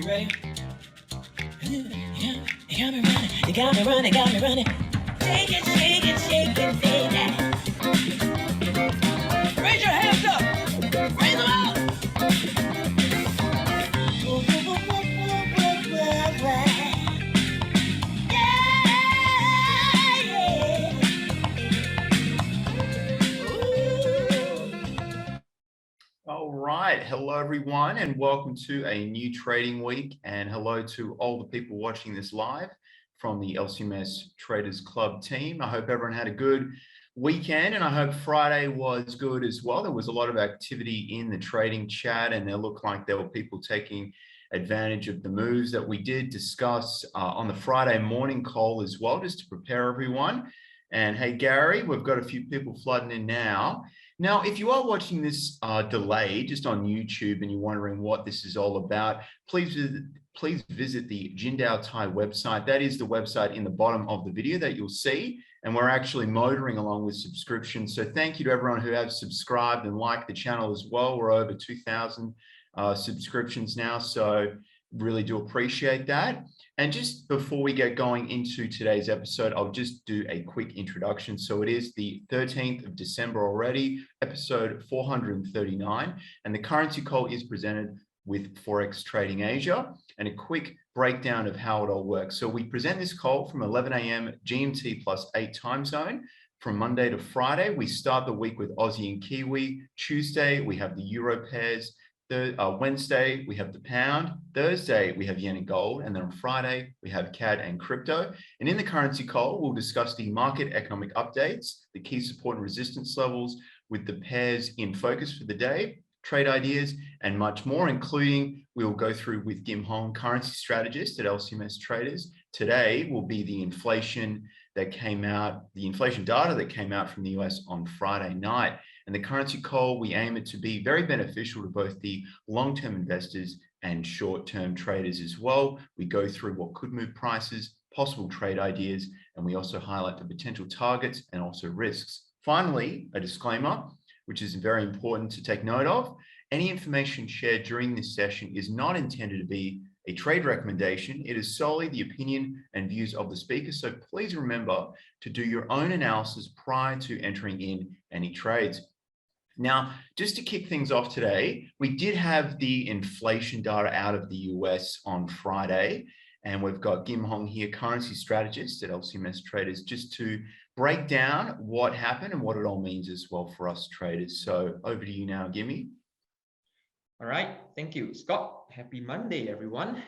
ready? You got me running, you got me running, got me running. Shake it, shake it, shake it, baby. Raise your hands up, raise them up. All right. Hello, everyone, and welcome to a new trading week. And hello to all the people watching this live from the LCMS Traders Club team. I hope everyone had a good weekend, and I hope Friday was good as well. There was a lot of activity in the trading chat, and there looked like there were people taking advantage of the moves that we did discuss on the Friday morning call as well, just to prepare everyone. And hey, Gary, we've got a few people flooding in now. Now, if you are watching this delayed just on YouTube and you're wondering what this is all about, please visit the Jindal Thai website. That is the website in the bottom of the video that you'll see. And we're actually motoring along with subscriptions. So thank you to everyone who has subscribed and liked the channel as well. We're over 2,000 subscriptions now. So really do appreciate that. And just before we get going into today's episode, I'll just do a quick introduction. So it is the 13th of December already, episode 439, and the currency call is presented with Forex Trading Asia, and a quick breakdown of how it all works. So we present this call from 11 a.m. GMT plus 8 time zone from Monday to Friday. We start the week with Aussie and Kiwi. Tuesday, we have the Euro pairs. Wednesday, we have the pound. Thursday, we have yen and gold. And then on Friday, we have CAD and crypto. And in the currency call, we'll discuss the market economic updates, the key support and resistance levels with the pairs in focus for the day, trade ideas, and much more, including we'll go through with Kim Hong, currency strategist at LCMS Traders. Today will be the inflation that came out, the inflation data that came out from the US on Friday night. And the currency call, we aim it to be very beneficial to both the long-term investors and short-term traders as well. We go through what could move prices, possible trade ideas, and we also highlight the potential targets and also risks. Finally, a disclaimer, which is very important to take note of. Any information shared during this session is not intended to be a trade recommendation. It is solely the opinion and views of the speaker. So please remember to do your own analysis prior to entering in any trades. Now, just to kick things off today, we did have the inflation data out of the US on Friday, and we've got Kim Hong here, currency strategist at LCMS Traders, just to break down what happened and what it all means as well for us traders. So over to you now, Gimme. All right, thank you, Scott. Happy Monday, everyone.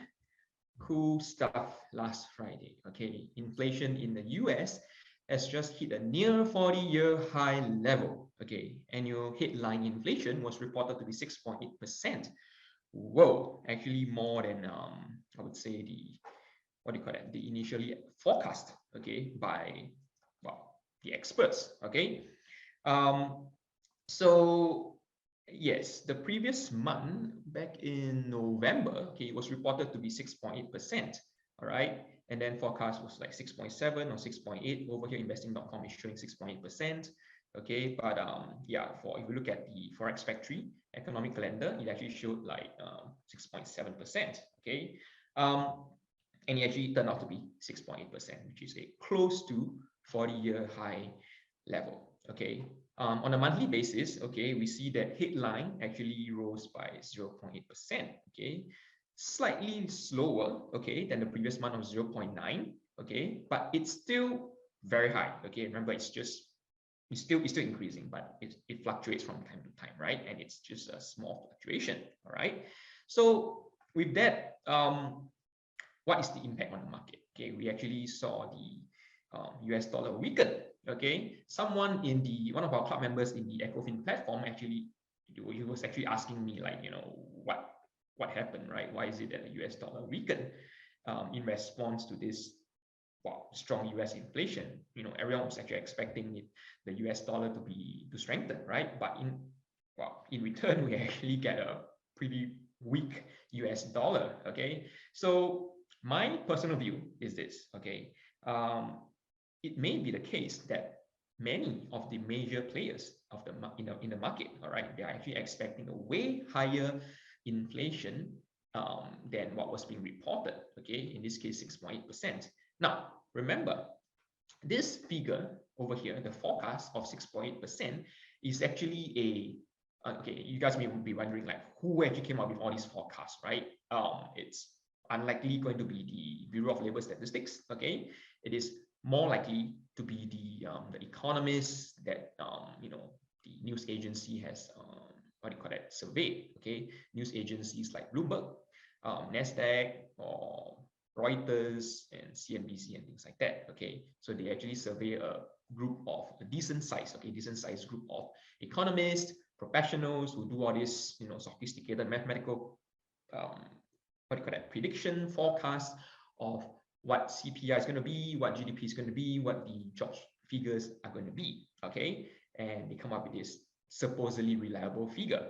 Cool stuff last Friday. Okay, inflation in the US has just hit a near 40-year high level. Okay, annual headline inflation was reported to be 6.8%. Whoa, actually more than I would say the initially forecast, okay, by the experts. Okay, so yes, the previous month, back in November, okay, it was reported to be 6.8%. All right, and then forecast was like 6.7 or 6.8. Over here, investing.com is showing 6.8%. Okay, but yeah, if you look at the Forex Factory economic calendar, it actually showed like 6.7%. Okay, and it actually turned out to be 6.8%, which is a close to 40-year high level. Okay. On a monthly basis, okay, we see that headline actually rose by 0.8%, okay, slightly slower, okay, than the previous month of 0.9, okay, but it's still very high, okay. Remember, it's still increasing, but it fluctuates from time to time, right? And it's just a small fluctuation, all right. So with that, what is the impact on the market? Okay, we actually saw the US dollar weaken. Okay, one of our club members in the EcoFin platform he was actually asking me, like, what happened, right? Why is it that the US dollar weakened in response to this strong US inflation? Everyone was actually expecting the US dollar to strengthen, right? But in return, we actually get a pretty weak US dollar. Okay, so my personal view is this. Okay, it may be the case that many of the major players in the market, all right, they are actually expecting a way higher inflation than what was being reported. Okay, in this case, 6.8%. Now, remember, this figure over here, the forecast of 6.8%, is actually a okay. You guys may be wondering, like, who actually came up with all these forecasts, right? It's unlikely going to be the Bureau of Labor Statistics. Okay, it is more likely to be the economists that the news agency has what do you call that, surveyed. Okay, news agencies like Bloomberg, Nasdaq, or Reuters and CNBC and things like that. Okay, so they actually survey a group of a decent size group of economists, professionals who do all this sophisticated mathematical what do you call that, prediction forecast of what CPI is going to be, what GDP is going to be, what the jobs figures are going to be. Okay, and they come up with this supposedly reliable figure.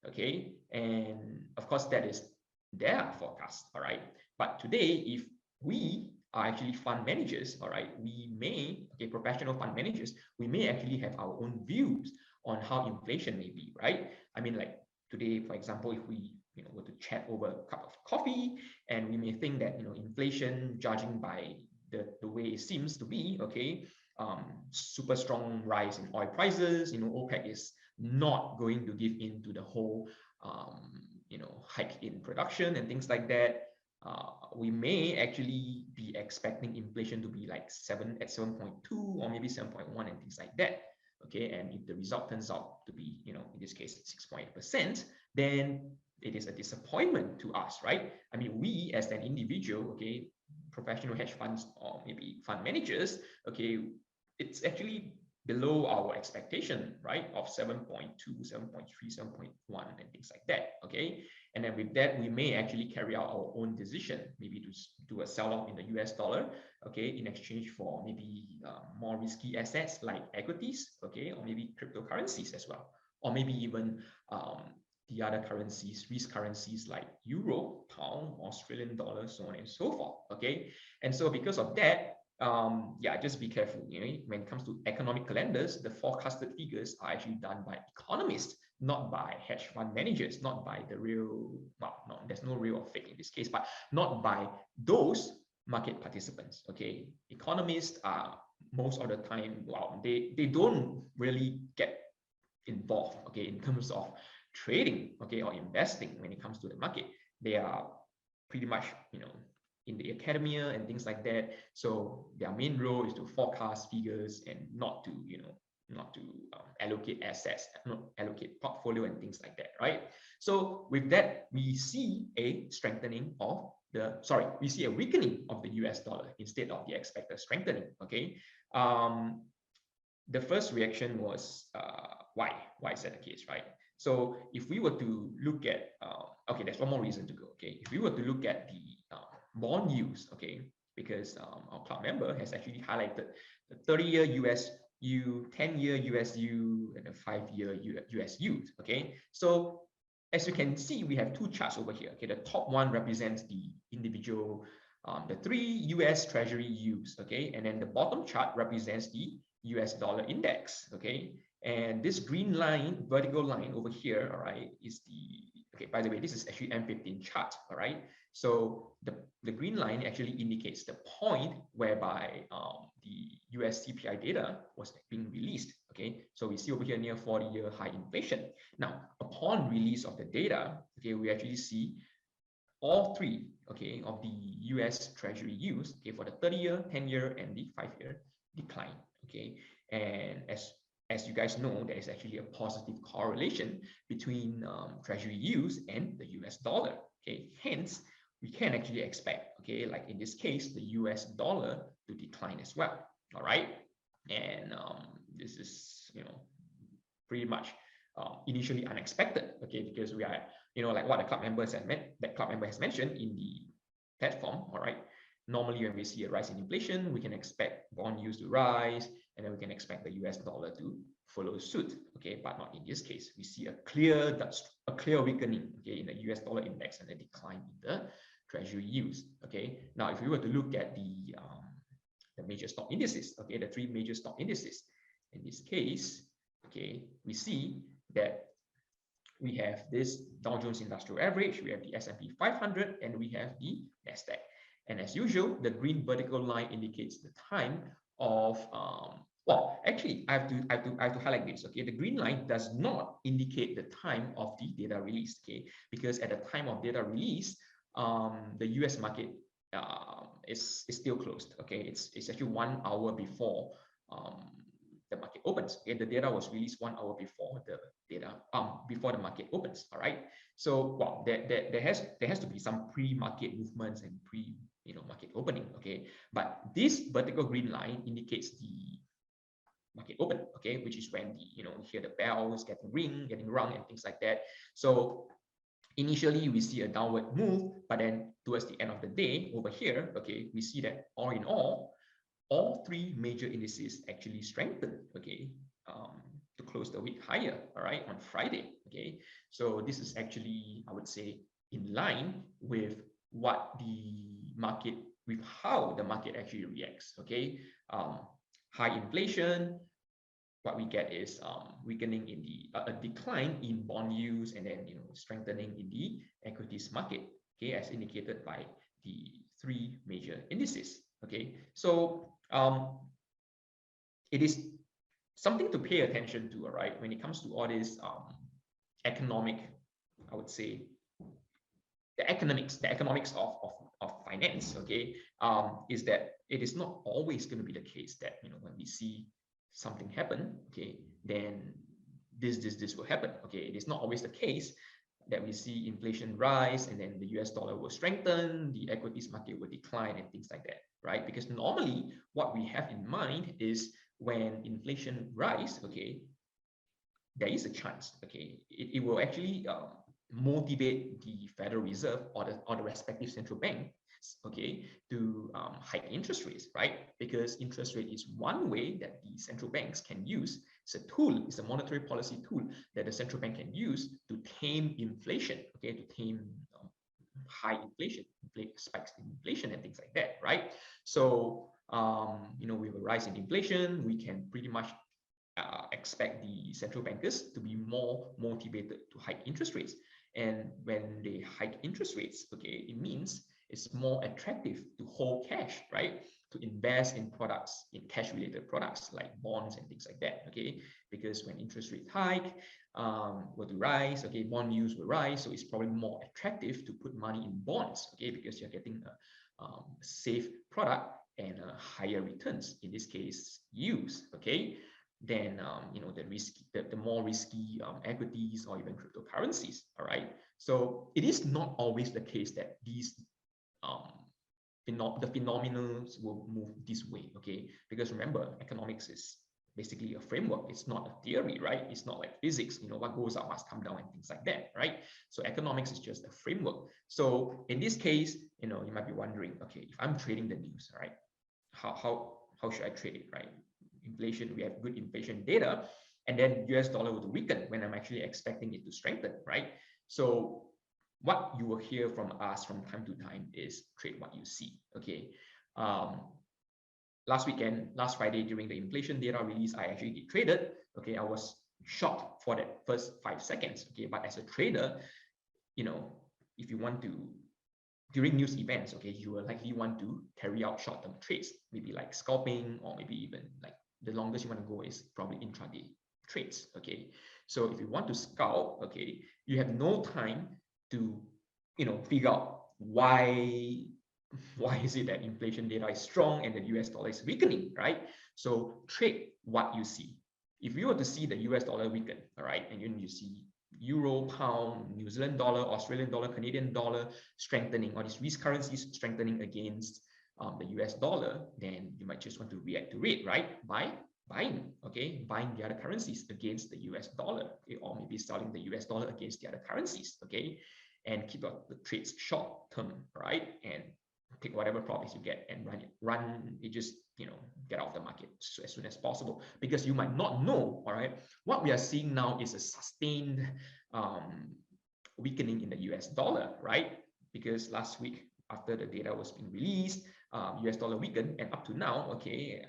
Okay, and of course that is their forecast. All right, but today, if we are actually fund managers, all right, we may, professional fund managers, we may actually have our own views on how inflation may be, right? I mean, like today, for example, if we were to chat over a cup of coffee, and we may think that inflation, judging by the way it seems to be, okay, super strong rise in oil prices, OPEC is not going to give in to the whole hike in production and things like that. We may actually be expecting inflation to be like 7.2 or maybe 7.1 and things like that. Okay, and if the result turns out to be, in this case, 6.8%, then it is a disappointment to us, right? I mean, we as an individual, okay, professional hedge funds or maybe fund managers, okay, it's actually below our expectation, right, of 7.2, 7.3, 7.1 and things like that. Okay, and then with that, we may actually carry out our own decision, maybe to do a sell-off in the US dollar, okay, in exchange for maybe more risky assets like equities, okay, or maybe cryptocurrencies as well, or maybe even the other currencies, risk currencies like euro, pound, Australian dollar, so on and so forth. Okay, and so because of that, just be careful. When it comes to economic calendars, the forecasted figures are actually done by economists, not by hedge fund managers, not by the real, well, no, there's no real or fake in this case, but not by those market participants. Okay, economists are most of the time, well, they don't really get involved, okay, in terms of trading, okay, or investing when it comes to the market. They are pretty much, in the academia and things like that. So their main role is to forecast figures and not to, allocate assets, not allocate portfolio and things like that, right? So with that, we see a weakening of the US dollar instead of the expected strengthening. Okay. The first reaction was, why is that the case, right? So if we were to look at, okay, there's one more reason to go. Okay, if we were to look at the bond yields, okay, because our club member has actually highlighted the 30-year USU, 10-year USU, and the 5-year USU. Okay, so as you can see, we have two charts over here. Okay, the top one represents the individual, the 3 US Treasury yields. Okay, and then the bottom chart represents the US dollar index. Okay, and this green line, vertical line over here, all right, is the, okay, by the way, this is actually M15 chart, all right? So the green line actually indicates the point whereby the US CPI data was being released, okay? So we see over here near 40-year high inflation. Now, upon release of the data, okay, we actually see all three, okay, of the US Treasury yields, okay, for the 30-year, 10-year, and the 5-year decline, okay? And as you guys know, there is actually a positive correlation between Treasury yields and the US dollar. Okay, hence we can actually expect, okay, like in this case, the US dollar to decline as well. All right, and this is pretty much initially unexpected. Okay, because we are like what the club members has mentioned in the platform. All right. Normally, when we see a rise in inflation, we can expect bond yields to rise, and then we can expect the US dollar to follow suit. Okay, but not in this case. We see a clear weakening, okay, in the US dollar index and a decline in the Treasury yields. Okay, now if we were to look at the major stock indices, okay, the 3 major stock indices, in this case, okay, we see that we have this Dow Jones Industrial Average, we have the S&P 500, and we have the Nasdaq. And as usual, the green vertical line indicates the time of well, actually, I have to highlight this. Okay, the green line does not indicate the time of the data release. Okay, because at the time of data release, the US market is still closed. Okay, it's actually 1 hour before the market opens. Okay, the data was released 1 hour before the data before the market opens. All right. So well, there has to be some pre-market movements and market opening. Okay, but this vertical green line indicates the market open. Okay, which is when the you hear the bells getting rung and things like that. So initially we see a downward move, but then towards the end of the day over here, okay, we see that all in all 3 major indices actually strengthened, okay, to close the week higher, all right, on Friday. Okay, so this is actually, I would say, in line with what the market, with how the market actually reacts. Okay, high inflation, what we get is weakening in the a decline in bond yields, and then strengthening in the equities market. Okay, as indicated by the 3 major indices. Okay, so it is something to pay attention to, all right, when it comes to all this economic, I would say, the economics of finance. Okay, is that it is not always going to be the case that when we see something happen, okay, then this will happen. Okay, it is not always the case that we see inflation rise and then the US dollar will strengthen, the equities market will decline and things like that, right? Because normally what we have in mind is when inflation rise, okay, there is a chance, okay, it will actually motivate the Federal Reserve or the respective central bank, okay, to hike interest rates, right? Because interest rate is one way that the central banks can use. It's a tool, it's a monetary policy tool that the central bank can use to tame inflation, okay, to tame high inflation, spikes in inflation and things like that, right? So, with a rise in inflation, we can pretty much expect the central bankers to be more motivated to hike interest rates. And when they hike interest rates, okay, it means it's more attractive to hold cash, right? To invest in products, in cash-related products like bonds and things like that, okay? Because when interest rates hike, were to rise, okay, bond yields will rise, so it's probably more attractive to put money in bonds, okay, because you're getting a safe product and higher returns, in this case, yields, okay? Than the more risky equities or even cryptocurrencies. All right. So it is not always the case that these the phenomena will move this way. Okay, because remember, economics is basically a framework. It's not a theory, right? It's not like physics. What goes up must come down and things like that, right? So economics is just a framework. So in this case, you might be wondering, okay, if I'm trading the news, right, how should I trade it, right? Inflation, we have good inflation data, and then US dollar will weaken when I'm actually expecting it to strengthen, right? So what you will hear from us from time to time is trade what you see. Okay. Last Friday during the inflation data release, I actually traded. Okay, I was shocked for that first 5 seconds. Okay, but as a trader, if you want to, during news events, okay, you will likely want to carry out short-term trades, maybe like scalping, or maybe even like the longest you want to go is probably intraday trades. Okay, so if you want to scalp, okay, you have no time to figure out why is it that inflation data is strong and the US dollar is weakening, right? So trade what you see. If you were to see the US dollar weaken, all right, and you see Euro, Pound, New Zealand dollar, Australian dollar, Canadian dollar strengthening, or these risk currencies strengthening against the US dollar, then you might just want to react to it, right? By buying, okay, buying the other currencies against the US dollar, okay? Or maybe selling the US dollar against the other currencies, okay, and keep the trades short term, right? And take whatever profits you get and run it, just get out of the market as soon as possible, because you might not know, all right, what we are seeing now is a sustained weakening in the US dollar, right? Because last week after the data was being released, US dollar weakened, and up to now, okay,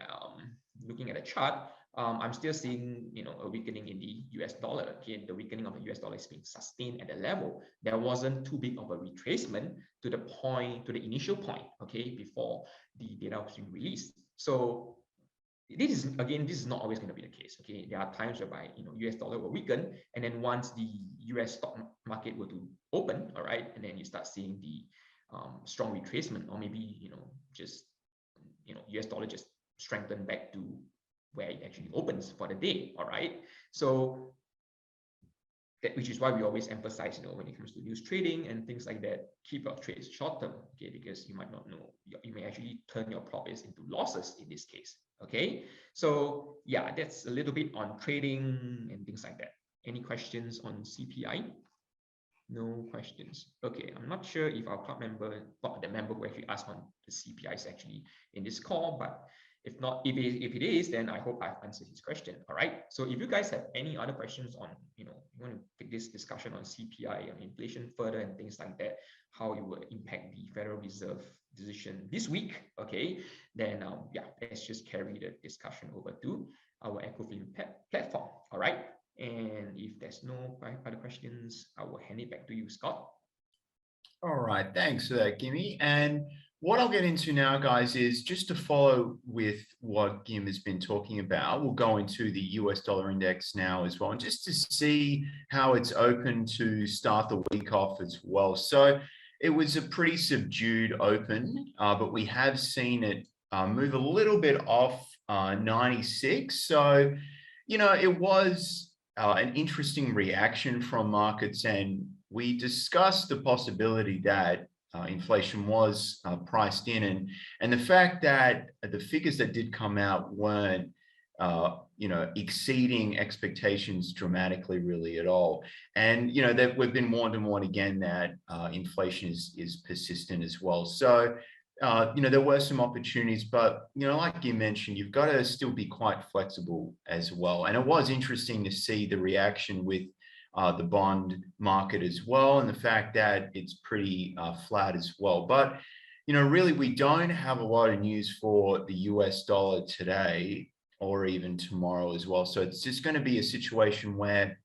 looking at the chart, I'm still seeing, a weakening in the US dollar. Okay, the weakening of the US dollar is being sustained at the level. There wasn't too big of a retracement to the initial point, okay, before the data was being released. So this is not always going to be the case. Okay, there are times whereby US dollar will weaken, and then once the US stock market were to open, all right, and then you start seeing the strong retracement, or maybe just US dollar just strengthen back to where it actually opens for the day. All right, so which is why we always emphasize, when it comes to news trading and things like that, keep your trades short term, okay, because you might not know, you may actually turn your profits into losses in this case. Okay, so yeah, that's a little bit on trading and things like that. Any questions on CPI? No questions. Okay, I'm not sure if our club member, the member who actually asked on the CPI is actually in this call, but if not, if it is, then I hope I've answered his question. All right. So if you guys have any other questions on, you want to take this discussion on CPI and inflation further and things like that, how it will impact the Federal Reserve decision this week, okay, then yeah, let's just carry the discussion over to our EcoFin platform. All right. And if there's no other questions, I will hand it back to you, Scott. All right, thanks for that, Gimme. And what I'll get into now, guys, is just to follow with what Gim has been talking about. We'll go into the US dollar index now as well, and just to see how it's open to start the week off as well. So it was a pretty subdued open, but we have seen it move a little bit off 96. So, it was an interesting reaction from markets, and we discussed the possibility that inflation was priced in, and the fact that the figures that did come out weren't exceeding expectations dramatically really at all. And that we've been warned and warned again that inflation is persistent as well. So there were some opportunities, but like you mentioned, you've got to still be quite flexible as well. And it was interesting to see the reaction with the bond market as well, and the fact that it's pretty flat as well. But really, we don't have a lot of news for the US dollar today or even tomorrow as well. So it's just going to be a situation where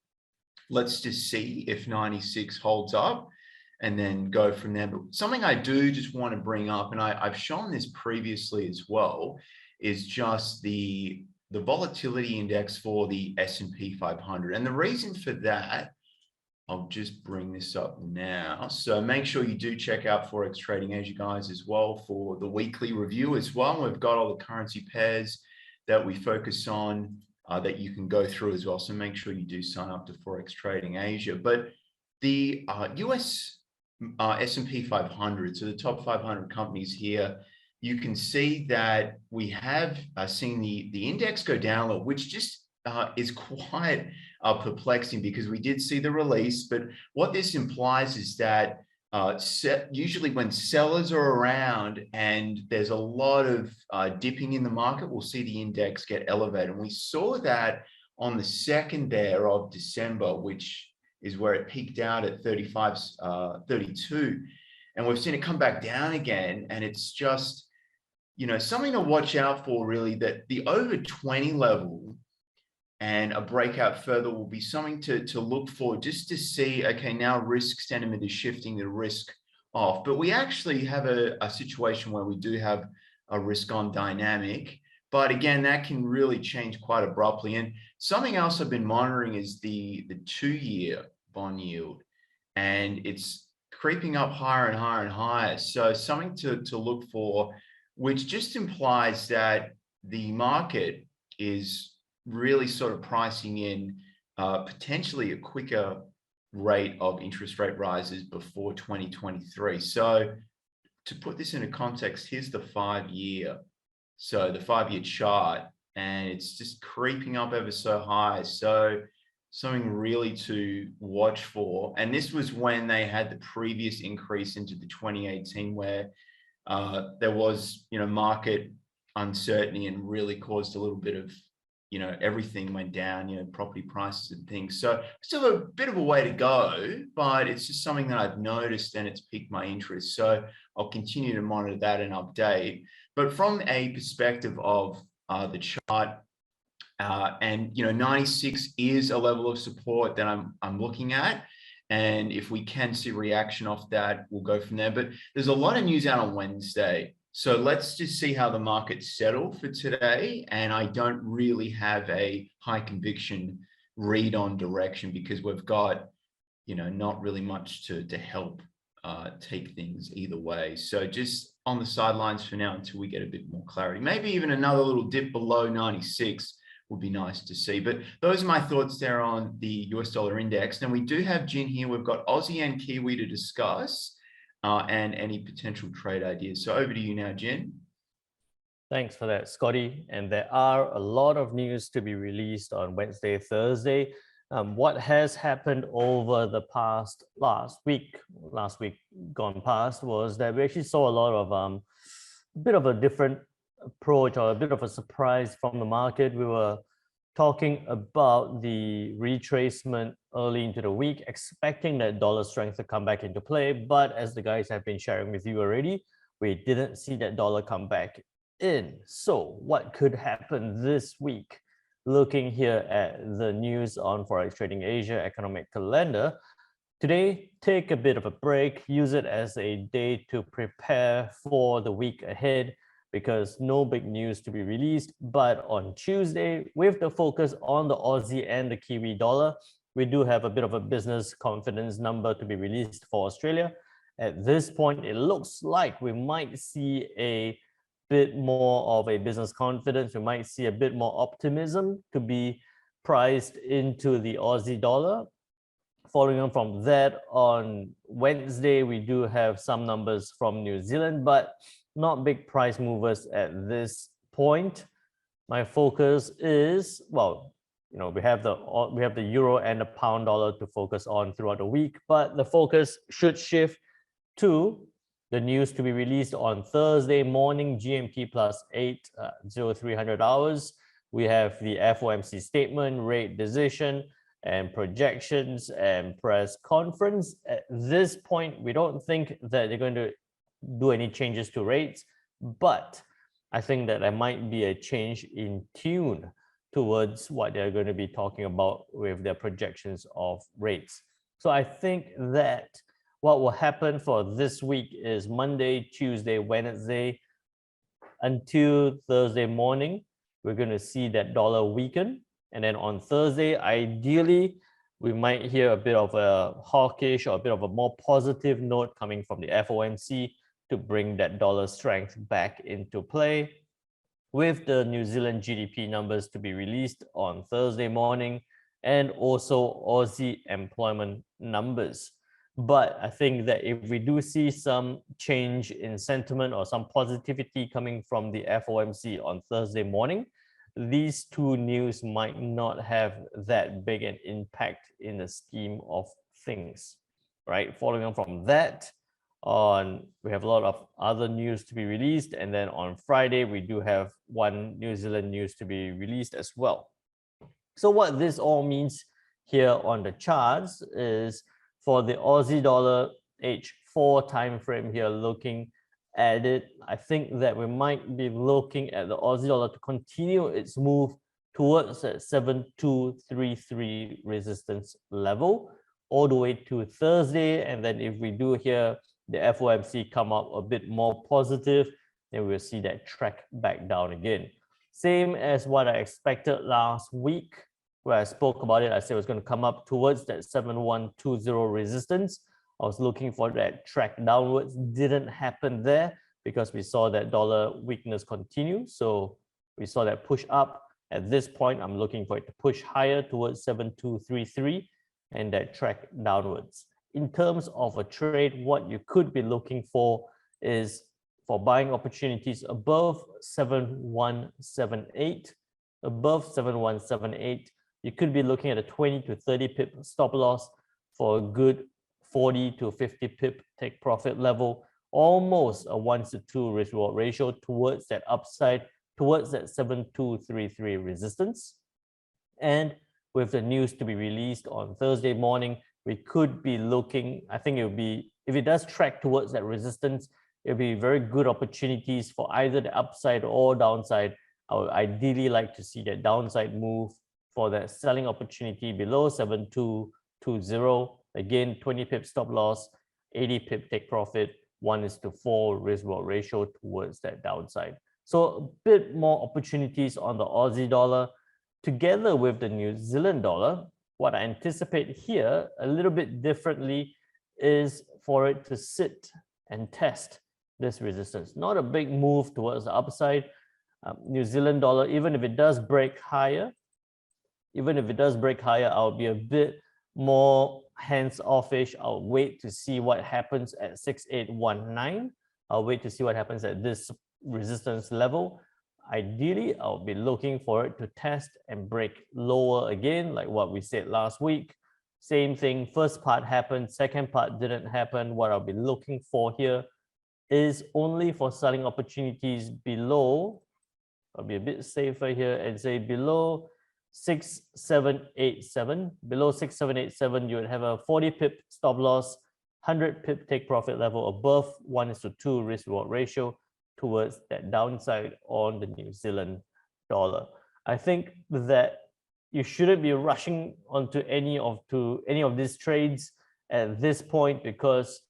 let's just see if 96 holds up and then go from there. But something I do just want to bring up, and I've shown this previously as well, is just the volatility index for the S&P 500. And the reason for that, I'll just bring this up now. So make sure you do check out Forex Trading Asia, guys, as well, for the weekly review as well. We've got all the currency pairs that we focus on that you can go through as well. So make sure you do sign up to Forex Trading Asia. But the US S&P 500, so the top 500 companies here, you can see that we have seen the index go down a little, which just is quite perplexing, because we did see the release. But what this implies is that usually when sellers are around and there's a lot of dipping in the market, we'll see the index get elevated. And we saw that on the 2nd there of December, which is where it peaked out at 32. And we've seen it come back down again. And it's just, something to watch out for, really, that the over 20 level and a breakout further will be something to look for, just to see, okay, now risk sentiment is shifting the risk off. But we actually have a situation where we do have a risk on dynamic. But again, that can really change quite abruptly. And something else I've been monitoring is the 2-year bond yield, and it's creeping up higher and higher and higher. So something to look for, which just implies that the market is really sort of pricing in potentially a quicker rate of interest rate rises before 2023. So to put this into context, here's the 5-year. So the 5-year chart, and it's just creeping up ever so high. So something really to watch for. And this was when they had the previous increase into the 2018, where there was, market uncertainty and really caused a little bit of, everything went down, property prices and things. So still a bit of a way to go, but it's just something that I've noticed and it's piqued my interest. So I'll continue to monitor that and update. But from a perspective of the chart, And 96 is a level of support that I'm looking at. And if we can see reaction off that, we'll go from there. But there's a lot of news out on Wednesday. So let's just see how the markets settle for today. And I don't really have a high conviction read on direction because we've got, not really much to help take things either way. So just on the sidelines for now until we get a bit more clarity. Maybe even another little dip below 96 would be nice to see. But those are my thoughts there on the US dollar index. Now we do have Jin here. We've got Aussie and Kiwi to discuss and any potential trade ideas. So over to you now, Jin. Thanks for that, Scotty. And there are a lot of news to be released on Wednesday, Thursday. What has happened over the last week gone past was that we actually saw a lot of a bit of a different approach or a bit of a surprise from the market. We were talking about the retracement early into the week, expecting that dollar strength to come back into play. But as the guys have been sharing with you already, we didn't see that dollar come back in. So what could happen this week? Looking here at the news on Forex Trading Asia economic calendar, today, take a bit of a break, use it as a day to prepare for the week ahead because no big news to be released. But on Tuesday, with the focus on the Aussie and the Kiwi dollar, we do have a bit of a business confidence number to be released for Australia. At this point, it looks like we might see a bit more of a business confidence. We might see a bit more optimism to be priced into the Aussie dollar. Following on from that, on Wednesday, we do have some numbers from New Zealand, but not big price movers at this point. My focus is, we have the euro and the pound dollar to focus on throughout the week, but the focus should shift to the news to be released on Thursday morning, GMT plus 8:0300 hours. We have the FOMC statement, rate decision, and projections and press conference. At this point, we don't think that they're going to do any changes to rates, but I think that there might be a change in tune towards what they're going to be talking about with their projections of rates. So I think that what will happen for this week is Monday, Tuesday, Wednesday, until Thursday morning, we're going to see that dollar weaken. And then on Thursday, ideally, we might hear a bit of a hawkish or a bit of a more positive note coming from the FOMC to bring that dollar strength back into play. With the New Zealand GDP numbers to be released on Thursday morning and also Aussie employment numbers. But I think that if we do see some change in sentiment or some positivity coming from the FOMC on Thursday morning, these two news might not have that big an impact in the scheme of things, right? Following on from that, we have a lot of other news to be released. And then on Friday, we do have one New Zealand news to be released as well. So what this all means here on the charts is for the Aussie dollar H4 time frame here, looking at it, I think that we might be looking at the Aussie dollar to continue its move towards that 7233 resistance level all the way to Thursday. And then if we do hear the FOMC come up a bit more positive, then we'll see that track back down again. Same as what I expected last week, where I spoke about it. I said it was going to come up towards that 7120 resistance. I was looking for that track downwards. Didn't happen there because we saw that dollar weakness continue. So we saw that push up. At this point, I'm looking for it to push higher towards 7233 and that track downwards. In terms of a trade, what you could be looking for is for buying opportunities above 7178. Above 7178, you could be looking at a 20 to 30 pip stop loss for a good 40 to 50 pip take profit level, almost a 1:2 risk reward ratio towards that upside, towards that 7233 resistance. And with the news to be released on Thursday morning, we could be looking, I think it would be, if it does track towards that resistance, it'll be very good opportunities for either the upside or downside I would ideally like to see that downside move for that selling opportunity below 7220. Again, 20 pip stop loss, 80 pip take profit, 1:4 risk reward ratio towards that downside. So a bit more opportunities on the Aussie dollar together with the New Zealand dollar. What I anticipate here a little bit differently is for it to sit and test this resistance. Not a big move towards the upside. New Zealand dollar, even if it does break higher, I'll be a bit more hands-offish. I'll wait to see what happens at 6819. I'll wait to see what happens at this resistance level. Ideally, I'll be looking for it to test and break lower again, like what we said last week. Same thing, first part happened, second part didn't happen. What I'll be looking for here is only for selling opportunities below. I'll be a bit safer here and say below 6787. Below 6787, you would have a 40 pip stop loss, 100 pip take profit level above 1:2 risk reward ratio towards that downside on the New Zealand dollar. I think that you shouldn't be rushing onto any of these trades at this point, because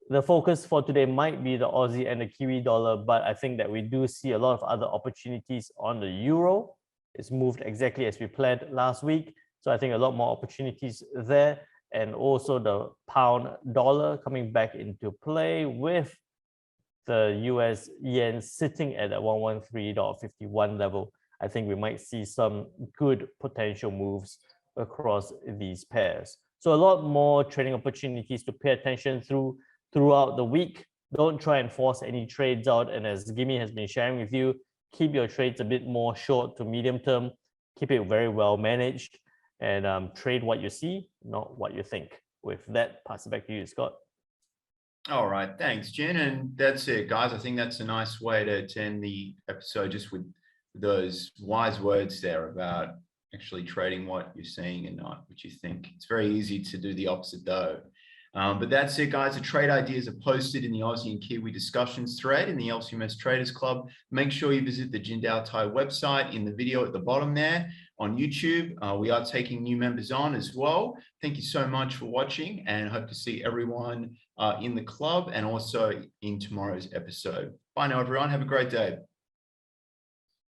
the focus for today might be the Aussie and the Kiwi dollar, but I think that we do see a lot of other opportunities on the euro. It's moved exactly as we planned last week. So I think a lot more opportunities there, and also the pound dollar coming back into play with the US yen sitting at a $113.51 level. I think we might see some good potential moves across these pairs. So a lot more trading opportunities to pay attention throughout the week. Don't try and force any trades out. And as Gimme has been sharing with you, keep your trades a bit more short to medium term. Keep it very well managed, and trade what you see, not what you think. With that, pass it back to you, Scott. All right, thanks, Jen. And that's it, guys. I think that's a nice way to end the episode, just with those wise words there about actually trading what you're seeing and not what you think. It's very easy to do the opposite though. But that's it, guys. The trade ideas are posted in the Aussie and Kiwi discussions thread in the LCMS Traders Club. Make sure you visit the Jindal Thai website in the video at the bottom there on YouTube. We are taking new members on as well. Thank you so much for watching, and hope to see everyone in the club and also in tomorrow's episode. Bye now, everyone. Have a great day.